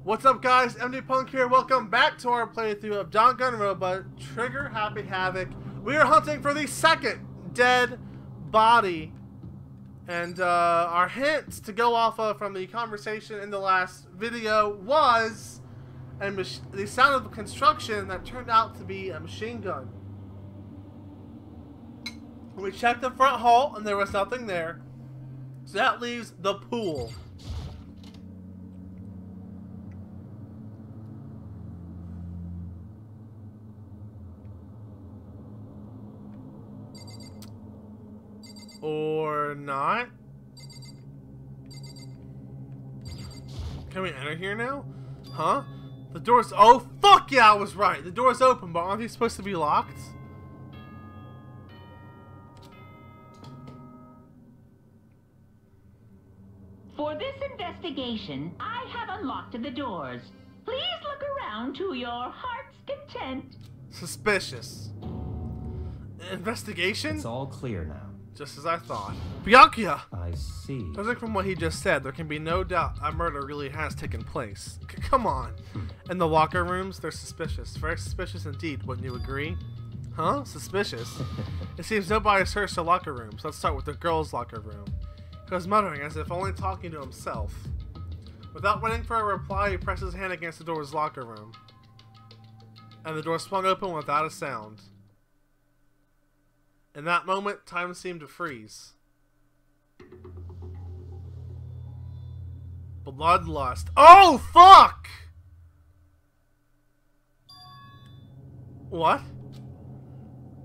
What's up, guys? MD Punk here. Welcome back to our playthrough of Danganronpa Trigger Happy Havoc. We are hunting for the second dead body. And our hints to go off of from the conversation in the last video was the sound of construction that turned out to be a machine gun. We checked the front hall and there was nothing there. So that leaves the pool. Or not? Can we enter here now? Huh? The door's... Oh, fuck yeah, I was right. The door's open, but aren't they supposed to be locked? For this investigation, I have unlocked the doors. Please look around to your heart's content. Suspicious. Investigation? It's all clear now. Just as I thought. Bianca! I see. Judging from what he just said, there can be no doubt a murder really has taken place. Come on. In the locker rooms, they're suspicious. Very suspicious indeed, wouldn't you agree? Huh? Suspicious? It seems nobody searched the locker rooms. Let's start with the girls' locker room. He was muttering as if only talking to himself. Without waiting for a reply, he pressed his hand against the door's locker room. And the door swung open without a sound. In that moment, time seemed to freeze. Bloodlust. Oh, fuck! What?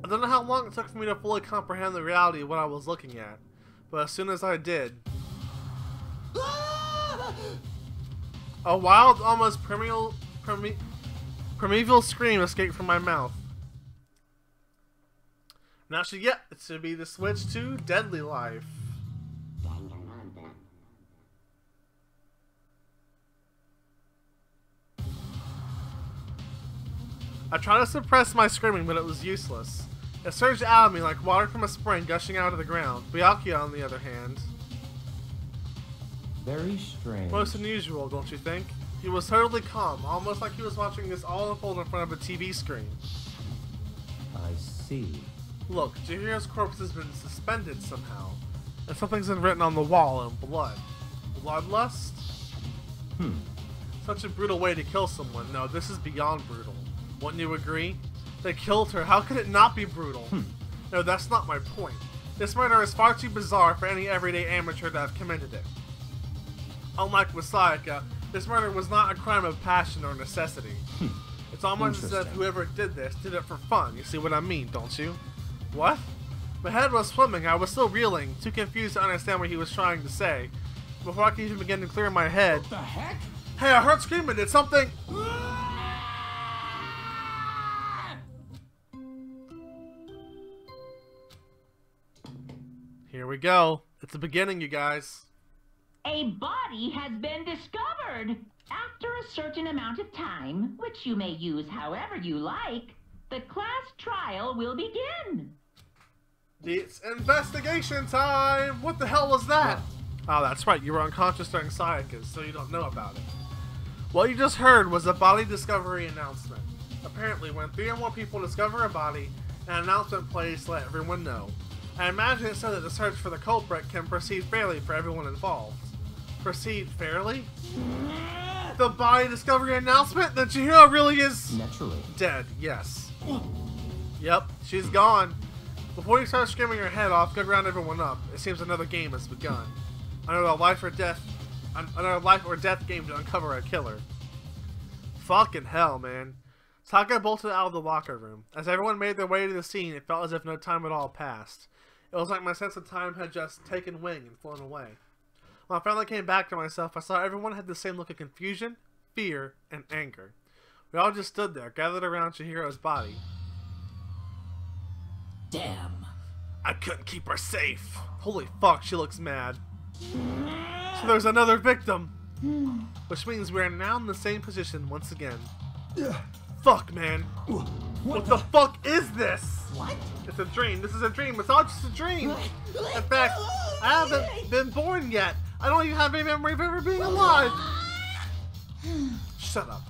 I don't know how long it took for me to fully comprehend the reality of what I was looking at, but as soon as I did, a wild, almost primeval scream escaped from my mouth. Now it should be the switch to Deadly Life. I tried to suppress my screaming, but it was useless. It surged out of me like water from a spring gushing out of the ground. Byakuya, on the other hand, Very strange. most unusual, don't you think? He was totally calm, almost like he was watching this all unfold in front of a TV screen. I see. Look, Chihiro's corpse has been suspended somehow, and something's been written on the wall in blood. Bloodlust? Such a brutal way to kill someone. No, this is beyond brutal. Wouldn't you agree? They killed her. How could it not be brutal? No, that's not my point. This murder is far too bizarre for any everyday amateur to have committed it. Unlike with Sayaka, this murder was not a crime of passion or necessity. It's almost as if whoever did this did it for fun. You see what I mean, don't you? What? My head was swimming. I was still reeling, too confused to understand what he was trying to say. Before I could even begin to clear my head... What the heck? Hey, I heard screaming. Did something... Here we go. It's the beginning, you guys. A body has been discovered. After a certain amount of time, which you may use however you like, the class trial will begin. It's investigation time! What the hell was that? Oh, that's right. You were unconscious during Sayaka's, so you don't know about it. What you just heard was a body discovery announcement. Apparently, when 3 or more people discover a body, an announcement plays to let everyone know. I imagine it's so that the search for the culprit can proceed fairly for everyone involved. Proceed fairly? The body discovery announcement? That Chihiro really is... Naturally. Dead, yes. Yep, she's gone. Before you start screaming your head off, go round everyone up. It seems another game has begun. Another life or death game to uncover a killer. Fucking hell, man. Taka bolted out of the locker room. As everyone made their way to the scene, it felt as if no time at all passed. It was like my sense of time had just taken wing and flown away. When I finally came back to myself, I saw everyone had the same look of confusion, fear, and anger. We all just stood there, gathered around Chihiro's body. Damn. I couldn't keep her safe. Holy fuck, she looks mad. So there's another victim. Which means we are now in the same position once again. Fuck, man. What the fuck is this? What? It's a dream. This is a dream. It's all just a dream. In fact, I haven't been born yet. I don't even have any memory of ever being alive. shut up.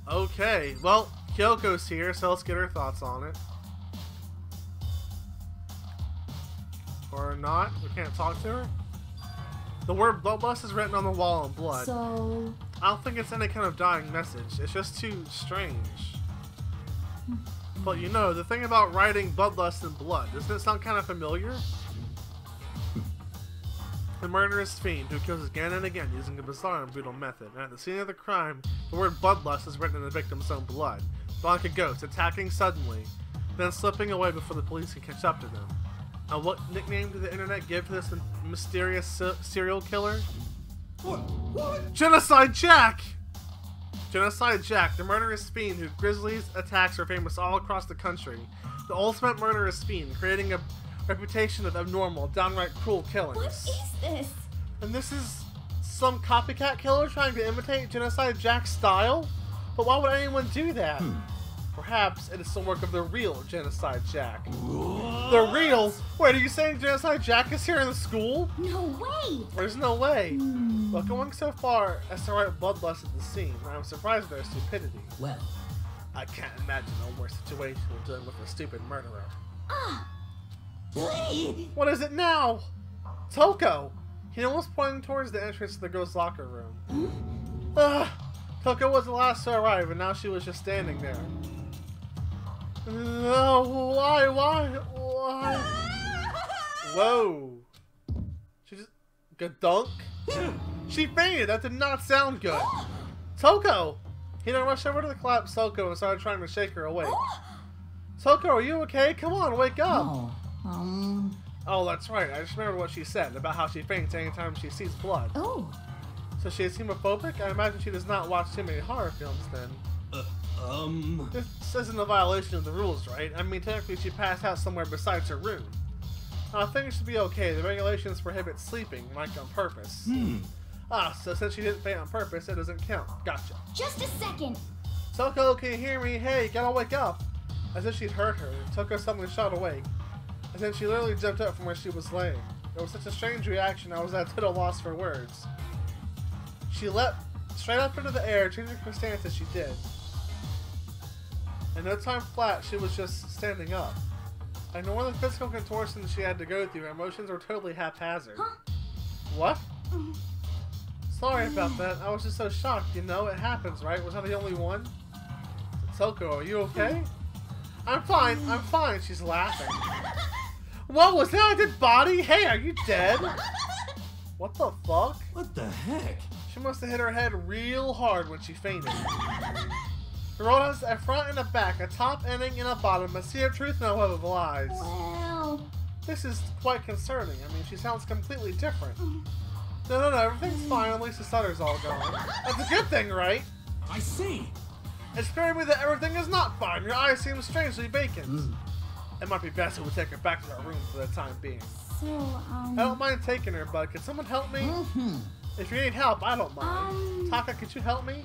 Okay, well, Kyoko's here, so let's get her thoughts on it. Or not? We can't talk to her? The word bloodlust is written on the wall in blood. So... I don't think it's any kind of dying message. It's just too strange. But you know, the thing about writing bloodlust in blood, doesn't it sound kind of familiar? The murderous fiend who kills again and again using a bizarre and brutal method. And at the scene of the crime, the word bloodlust is written in the victim's own blood. Like a ghost, attacking suddenly, then slipping away before the police can catch up to them. And what nickname did the internet give to this mysterious serial killer? What? Genocide Jack! Genocide Jack, the murderous fiend whose grisly attacks are famous all across the country. The ultimate murderous fiend, creating a reputation of abnormal, downright cruel killings. What is this? And this is some copycat killer trying to imitate Genocide Jack's style? But why would anyone do that? Perhaps it is the work of the real Genocide Jack. The real? Wait, are you saying Genocide Jack is here in the school? No way! There's no way. Well, going so far as to write bloodlust at the scene, I'm surprised at their stupidity. Well, I can't imagine a worse situation than dealing with a stupid murderer. What is it now? Toko! He almost pointing towards the entrance to the girls' locker room. Toko was the last to arrive, and now she was just standing there. No, why? Whoa. She just... Gadunk? She fainted. That did not sound good. Toko! He then rushed over to the collapsed Toko and started trying to shake her awake. Toko, are you okay? Come on, wake up. Oh, that's right. I just remembered what she said about how she faints anytime she sees blood. Oh. So she is hemophobic? I imagine she does not watch too many horror films then. This isn't a violation of the rules, right? I mean, technically she passed out somewhere besides her room. I think it should be okay. The regulations prohibit sleeping, like on purpose. So since she didn't faint on purpose, it doesn't count. Gotcha. Just a second. Toko, can you hear me? Hey, gotta wake up. As if she'd heard her, Toko suddenly shot awake. And then she literally jumped up from where she was laying. It was such a strange reaction, I was at a total loss for words. She leapt straight up into the air, changing her stance as she did. In no time flat, she was just standing up. Ignoring the physical contortions she had to go through, her emotions were totally haphazard. What? Sorry about that. I was just so shocked, you know? It happens, right? Was I the only one? Toko, are you okay? I'm fine, she's laughing. What was that? A dead body? Hey, are you dead? What the fuck? what the heck? She must have hit her head real hard when she fainted. The road has a front and a back, a top ending and a bottom, a sea of truth, no web of lies. Well... This is quite concerning. I mean, she sounds completely different. No, everything's fine, at least the stutter's all gone. That's a good thing, right? I see. It's scaring me that everything is not fine. Your eyes seem strangely vacant. It might be best if we take her back to her room for the time being. So, I don't mind taking her, but could someone help me? If you need help, I don't mind. Taka, could you help me?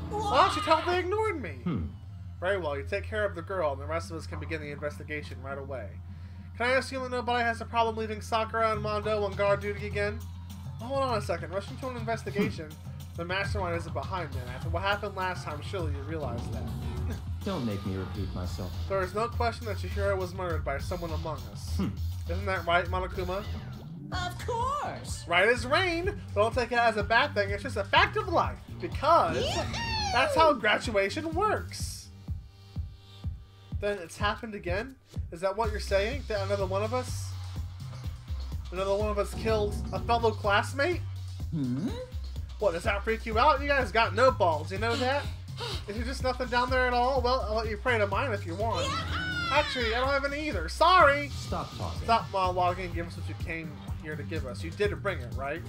Why don't you tell them they ignored me? Very well, you take care of the girl, and the rest of us can begin the investigation right away. Can I assume that nobody has a problem leaving Sakura and Mondo on guard duty again? Hold on a second. Rushing to an investigation, the mastermind isn't behind it. After what happened last time, surely you realize that. Don't make me repeat myself. There is no question that Chihiro was murdered by someone among us. Isn't that right, Monokuma? Of course. Right as rain. Don't take it as a bad thing. It's just a fact of life. Because that's how graduation works. Then it's happened again? Is that what you're saying? That another one of us killed a fellow classmate? What, does that freak you out? You guys got no balls, you know that? Is there just nothing down there at all? Well, I'll let you pray to mine if you want. Actually, I don't have any either. Sorry! Stop talking. Stop monologuing and give us what you came here to give us. You did bring it, right?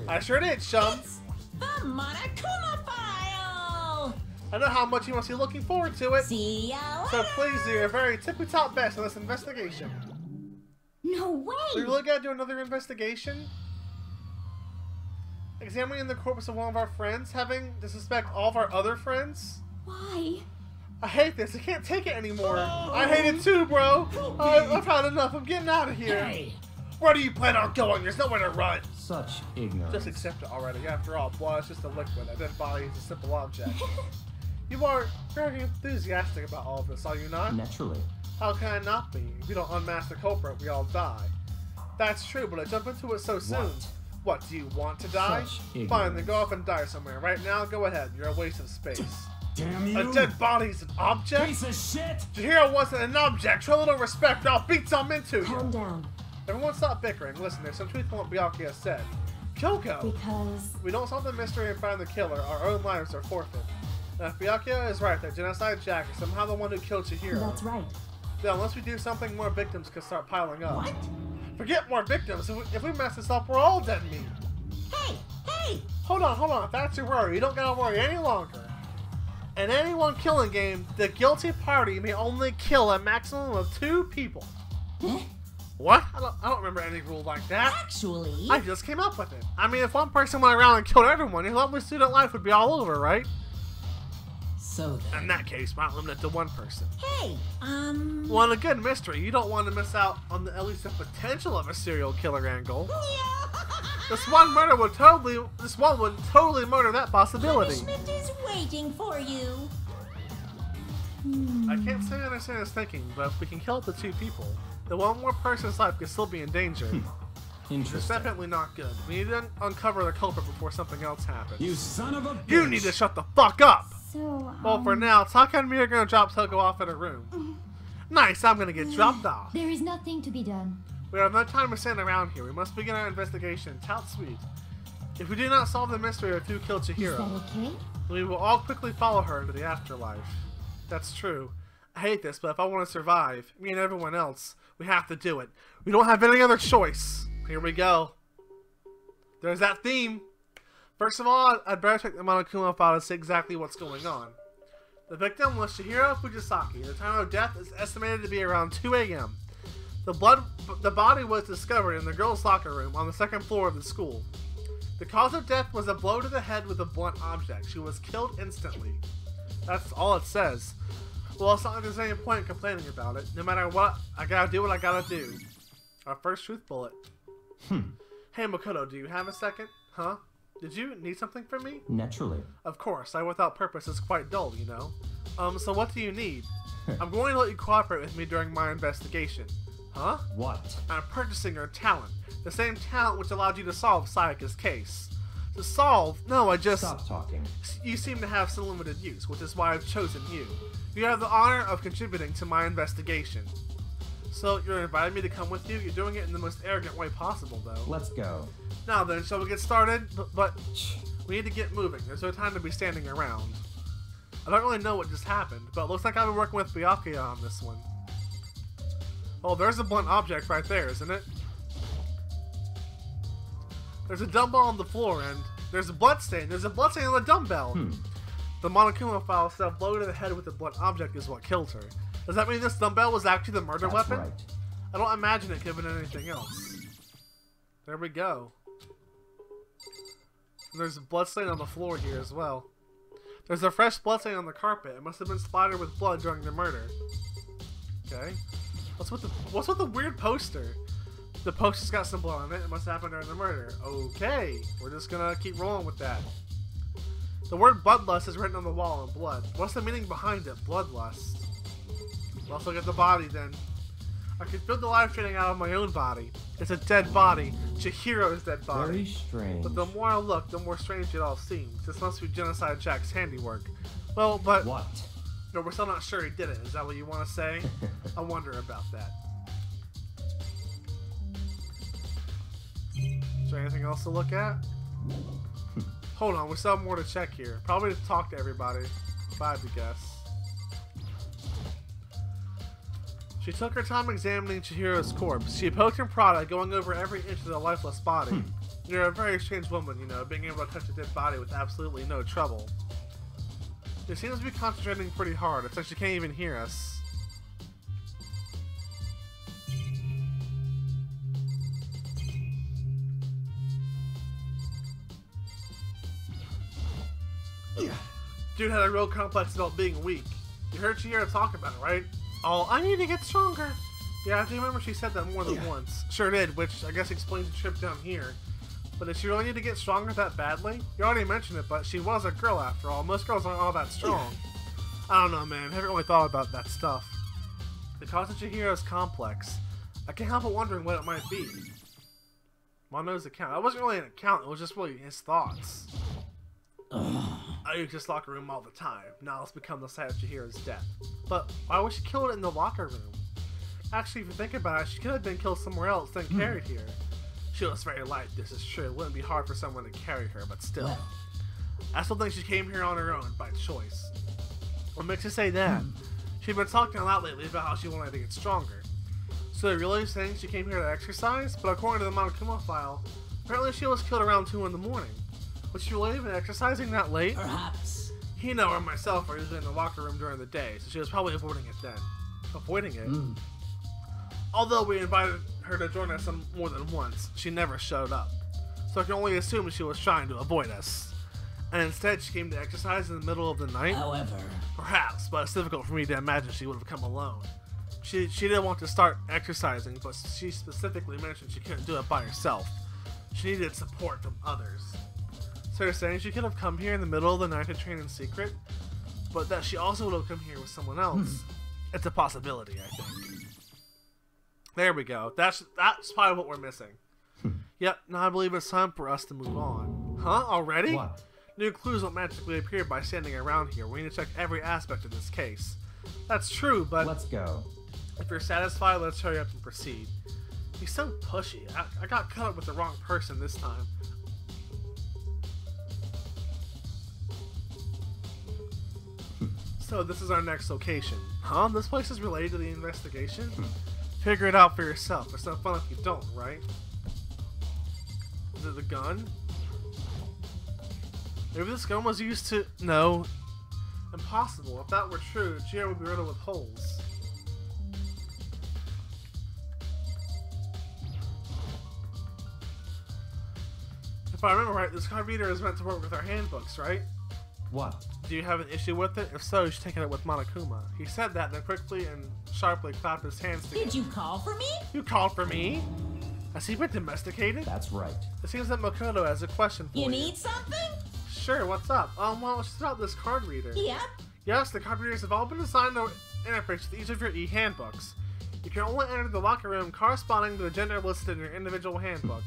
I sure did, chum. It's the Monokuma file. I know how much you must be looking forward to it. See ya So later. please do your very tippy-top best in this investigation. no way! We really gotta do another investigation? Examining the corpse of one of our friends, having to suspect all of our other friends? Why? I hate this. I can't take it anymore. I hate it too, bro. I've had enough. I'm getting out of here. Hey, Where do you plan on going? There's nowhere to run. Such ignorance. Just accept it already. After all, blood is just a liquid. A dead body is a simple object. You are very enthusiastic about all of this, are you not? Naturally. How can I not be? If you don't unmask the culprit, we all die. That's true, but I jump into it so soon. What, do you want to die? Such Fine, then go off and die somewhere. Right now, go ahead. You're a waste of space. Damn you! A dead body's an object? Piece of shit! Chihiro wasn't an object. Show a little respect or I'll beat some into you. Calm down. Everyone stop bickering. Listen, there's some truth in what Byakuya said. Kyoko! Because... If we don't solve the mystery and find the killer, our own lives are forfeit. Now, if Byakuya is right, that Genocide Jack is somehow the one who killed Chihiro. That's right. Then unless we do something, more victims could start piling up. What? Forget more victims. If we mess this up, we're all dead meat. Hey! Hey! Hold on. If that's your worry, you don't gotta worry any longer. In any one killing game, the guilty party may only kill a maximum of 2 people. Huh? What? I don't remember any rule like that. Actually... I just came up with it. I mean, if one person went around and killed everyone, your lovely student life would be all over, right? So then... In that case, we're not limited to one person. Hey, Well, in a good mystery, you don't want to miss out on at least the potential of a serial killer angle. This one would totally murder that possibility. Punishment is waiting for you. I can't say I understand his thinking, but if we can kill the 2 people, the one more person's life could still be in danger. It's Interesting. definitely not good. We need to uncover the culprit before something else happens. You son of a bitch! You need to shut the fuck up! So, Well, for now, Taka and me are gonna drop Toko off in a room. Nice, I'm gonna get dropped off. There is nothing to be done. We have no time to stand around here. We must begin our investigation. Tout sweet. If we do not solve the mystery of who killed Is that Chihiro, okay? we will all quickly follow her into the afterlife. That's true. I hate this, but if I want to survive, me and everyone else, we have to do it. We don't have any other choice. Here we go. There's that theme. First of all, I'd better check the Monokuma file to see exactly what's going on. The victim was Chihiro Fujisaki. The time of death is estimated to be around 2 a.m. The body was discovered in the girls' locker room on the 2nd floor of the school. The cause of death was a blow to the head with a blunt object. She was killed instantly. That's all it says. Well, it's not like there's any point in complaining about it. No matter what, I gotta do what I gotta do. Our first truth bullet. Hey Makoto, do you have a second? Huh? Did you need something from me? Naturally. Of course, I without purpose is quite dull, you know. So what do you need? I'm going to let you cooperate with me during my investigation. Huh? What? I'm purchasing your talent. The same talent which allowed you to solve Sayaka's case. To solve? No, I just... Stop talking. You seem to have some limited use, which is why I've chosen you. You have the honor of contributing to my investigation. So, you're inviting me to come with you? You're doing it in the most arrogant way possible, though. Let's go. Now then, shall we get started? But we need to get moving. There's no time to be standing around. I don't really know what just happened, but it looks like I've been working with Byakuya on this one. Oh, there's a blunt object right there, isn't it? There's a dumbbell on the floor, and there's a bloodstain. There's a bloodstain on the dumbbell. The Monokuma file said a blow to the head with a blunt object is what killed her. Does that mean this dumbbell was actually the murder That's weapon? right. I don't imagine it could have been anything else. There we go. And there's a bloodstain on the floor here as well. There's a fresh bloodstain on the carpet. It must have been splattered with blood during the murder. Okay. What's with the weird poster? The poster's got some blood on it. It must have happened during the murder. Okay. We're just gonna keep rolling with that. The word bloodlust is written on the wall in blood. What's the meaning behind it? Bloodlust. Let's look at the body then. I can feel the life draining out of my own body. It's a dead body. Chihiro's dead body. Very strange. But the more I look, the more strange it all seems. This must be Genocide Jack's handiwork. Well, but... What? No, we're still not sure he did it. Is that what you want to say? I wonder about that. Is there anything else to look at? Hold on, we still have more to check here. Probably to talk to everybody, if I had to guess. She took her time examining Chihiro's corpse. She poked and prodded, going over every inch of the lifeless body. You're a very strange woman, you know, being able to touch a dead body with absolutely no trouble. She seems to be concentrating pretty hard. It's like she can't even hear us. Dude had a real complex about being weak. You heard Chihiro talk about it, right? Oh, I need to get stronger. Yeah, I do remember she said that more than once. Sure did, which I guess explains the trip down here. But did she really need to get stronger that badly? You already mentioned it, but she was a girl after all. Most girls aren't all that strong. I don't know, man. I haven't really thought about that stuff. The cause of Chihiro is complex. I can't help but wondering what it might be. Mono's account. That wasn't really an account, it was just really his thoughts. I use this locker room all the time. Now let's become the site of Chihiro's death. But why was she killed in the locker room? Actually, if you think about it, she could have been killed somewhere else, then carried here. She was very light, this is true. It wouldn't be hard for someone to carry her, but still. I still think she came here on her own, by choice. What makes you say that? She'd been talking a lot lately about how she wanted to get stronger. So you're really saying she came here to exercise? But according to the Monokuma file, apparently she was killed around 2 in the morning. Was she really even exercising that late? Perhaps. Hino or myself are usually in the locker room during the day, so she was probably avoiding it then. Avoiding it? Although we invited her to join us more than once, she never showed up. So I can only assume she was trying to avoid us. And instead she came to exercise in the middle of the night? However. Perhaps, but it's difficult for me to imagine she would have come alone. She didn't want to start exercising, but she specifically mentioned she couldn't do it by herself. She needed support from others. So you're saying she could have come here in the middle of the night to train in secret, but that she also would have come here with someone else? It's a possibility, I think. There we go. That's probably what we're missing. Yep, now I believe it's time for us to move on. Huh? Already? What? New clues won't magically appear by standing around here. We need to check every aspect of this case. That's true, but Let's go. if you're satisfied, let's hurry up and proceed. He's so pushy. I got caught up with the wrong person this time. So this is our next location. Huh? This place is related to the investigation? Figure it out for yourself. It's no fun if you don't, right? Is it the gun? Maybe this gun was used to... No. Impossible. If that were true, Chihiro would be riddled with holes. If I remember right, this card reader is meant to work with our handbooks, right? What? Do you have an issue with it? If so, you should take it up with Monokuma. He said that, then quickly and sharply clapped his hands together. Did you call for me? You called for me? Has he been domesticated? That's right. It seems that Makoto has a question for you. You need something? Sure, what's up? Well, it's about this card reader. Yep. Yes, the card readers have all been assigned to interface with each of your e-handbooks. You can only enter the locker room corresponding to the gender listed in your individual handbook.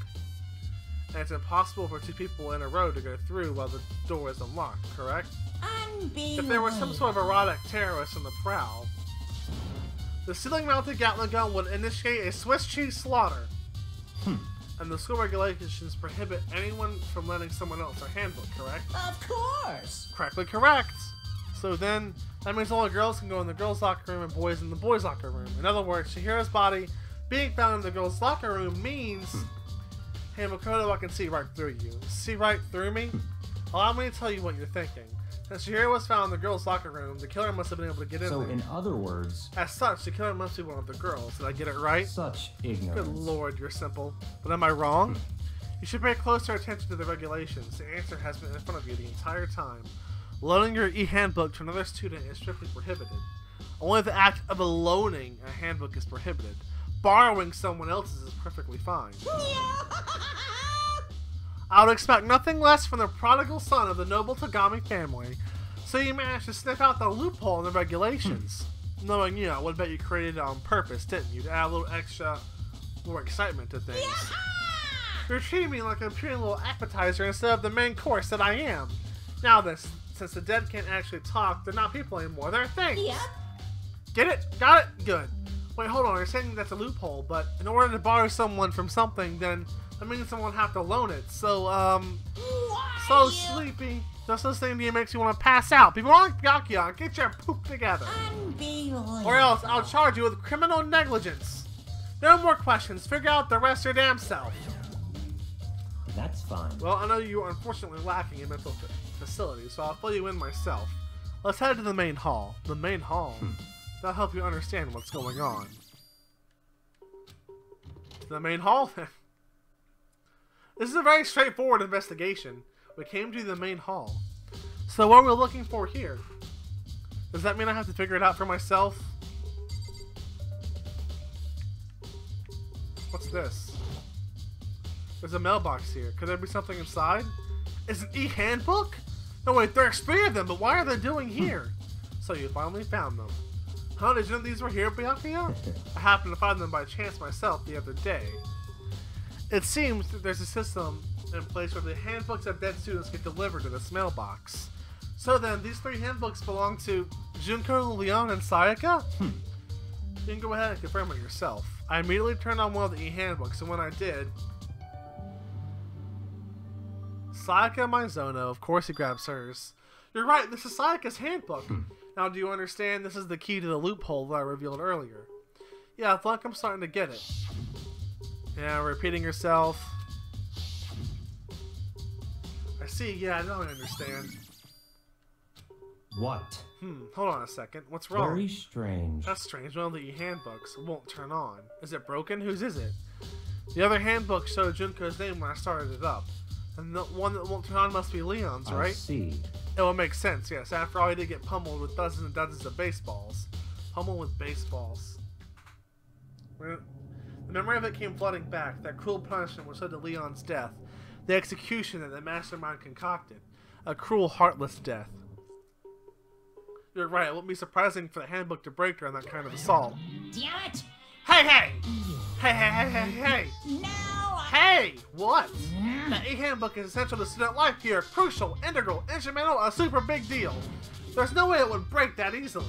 And it's impossible for 2 people in a row to go through while the door is unlocked, correct? If there was some sort of erotic terrorist on the prowl, the ceiling-mounted Gatling gun would initiate a Swiss cheese slaughter. And the school regulations prohibit anyone from lending someone else their handbook, correct? Of course. Correctly correct. So then, that means only girls can go in the girls' locker room and boys in the boys' locker room. In other words, Chihiro's body being found in the girls' locker room means... Hey Makoto, I can see right through you. See right through me? Allow me to tell you what you're thinking. Since Chihiro was found in the girls' locker room, the killer must have been able to get in So, there. in other words, As such, the killer must be one of the girls. Did I get it right? such Good ignorance. lord, you're simple. But am I wrong? You should pay closer attention to the regulations. The answer has been in front of you the entire time. Loaning your e-handbook to another student is strictly prohibited. Only the act of loaning a handbook is prohibited. Borrowing someone else's is perfectly fine. I would expect nothing less from the prodigal son of the noble Tagami family. So you managed to sniff out the loophole in the regulations. Knowing you, I would bet you created it on purpose, didn't you? To add a little extra, more excitement to things. You're treating me like I'm treating a little appetizer instead of the main course that I am. Now this, since the dead can't actually talk, they're not people anymore, they're things. Yep. Get it? Got it? Good. Wait, hold on, you're saying that's a loophole, but in order to borrow someone from something, then that means someone will have to loan it. So, so sleepy. Just listening to you makes you want to pass out. People like Byakuya, get your poop together. Unbelievable. Or else I'll charge you with criminal negligence. No more questions. Figure out the rest of your damn self. That's fine. Well, I know you are unfortunately lacking in mental facilities, so I'll fill you in myself. Let's head to the main hall. The main hall. That'll help you understand what's going on. The main hall? This is a very straightforward investigation. We came to the main hall. So what are we looking for here? Does that mean I have to figure it out for myself? What's this? There's a mailbox here. Could there be something inside? Is an e-handbook? No wait, there's 3 of them, but why are they doing here? So you finally found them. Huh, did you know these were here, Byakuya? I happened to find them by chance myself the other day. It seems that there's a system in place where the handbooks of dead students get delivered to this mailbox. So then, these 3 handbooks belong to Junko, Leon, and Sayaka? You can go ahead and confirm it yourself. I immediately turned on one of the e-handbooks, and when I did, Sayaka Mizono, of course he grabs hers. You're right, this is Sayaka's handbook. Now do you understand this is the key to the loophole that I revealed earlier? Yeah, I feel like I'm starting to get it. Yeah, repeating yourself. I see, yeah, I don't understand. What? Hold on a second. What's wrong? Very strange. That's strange. One of the e-handbooks won't turn on. Is it broken? Whose is it? The other handbook showed Junko's name when I started it up. And the one that won't turn on must be Leon's, right? I see. It will make sense, yes. After all, he did get pummeled with dozens and dozens of baseballs. Pummeled with baseballs. The memory of it came flooding back. That cruel punishment which led to Leon's death. The execution that the mastermind concocted. A cruel, heartless death. You're right, it wouldn't be surprising for the handbook to break during that kind of assault. Damn it! Hey, hey! Hey, hey, hey, hey, hey! Now Hey! What? The e-handbook is essential to student life here. Crucial, integral, instrumental, a super big deal. There's no way it would break that easily.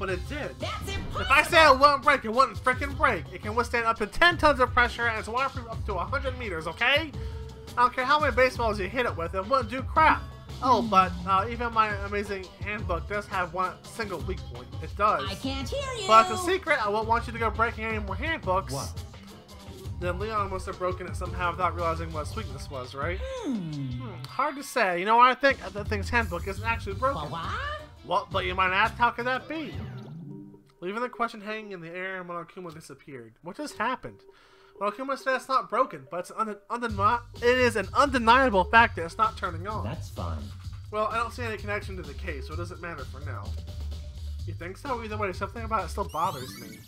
But it did. That's impossible! If I say it wouldn't break, it wouldn't freaking break. It can withstand up to 10 tons of pressure and it's waterproof up to 100 meters, okay? I don't care how many baseballs you hit it with, it wouldn't do crap. Oh, but even my amazing handbook does have one single weak point. It does. I can't hear you! But it's a secret. I won't want you to go breaking any more handbooks. What? Then Leon must have broken it somehow without realizing what its weakness was, right? Hard to say. You know what I think? The thing's handbook isn't actually broken. What? What? But you might ask, how could that be? Leaving the question hanging in the air, Monokuma disappeared. What just happened? Monokuma said it's not broken, but it is an undeniable fact that it's not turning on. That's fine. Well, I don't see any connection to the case, so it doesn't matter for now. You think so? Either way, something about it still bothers me.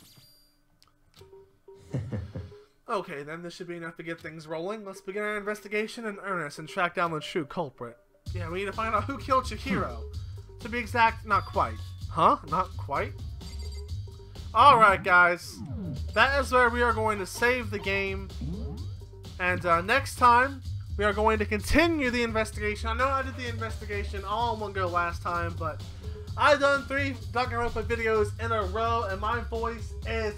Okay, then this should be enough to get things rolling. Let's begin our investigation in earnest and track down the true culprit. Yeah, we need to find out who killed Chihiro. To be exact, not quite. Huh? Not quite? Alright, guys. That is where we are going to save the game. And next time, we are going to continue the investigation. I know I did the investigation all in one go last time, but I've done 3 Danganronpa videos in a row, and my voice is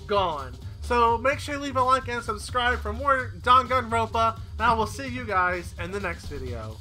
gone. So make sure you leave a like and subscribe for more Danganronpa, and I will see you guys in the next video.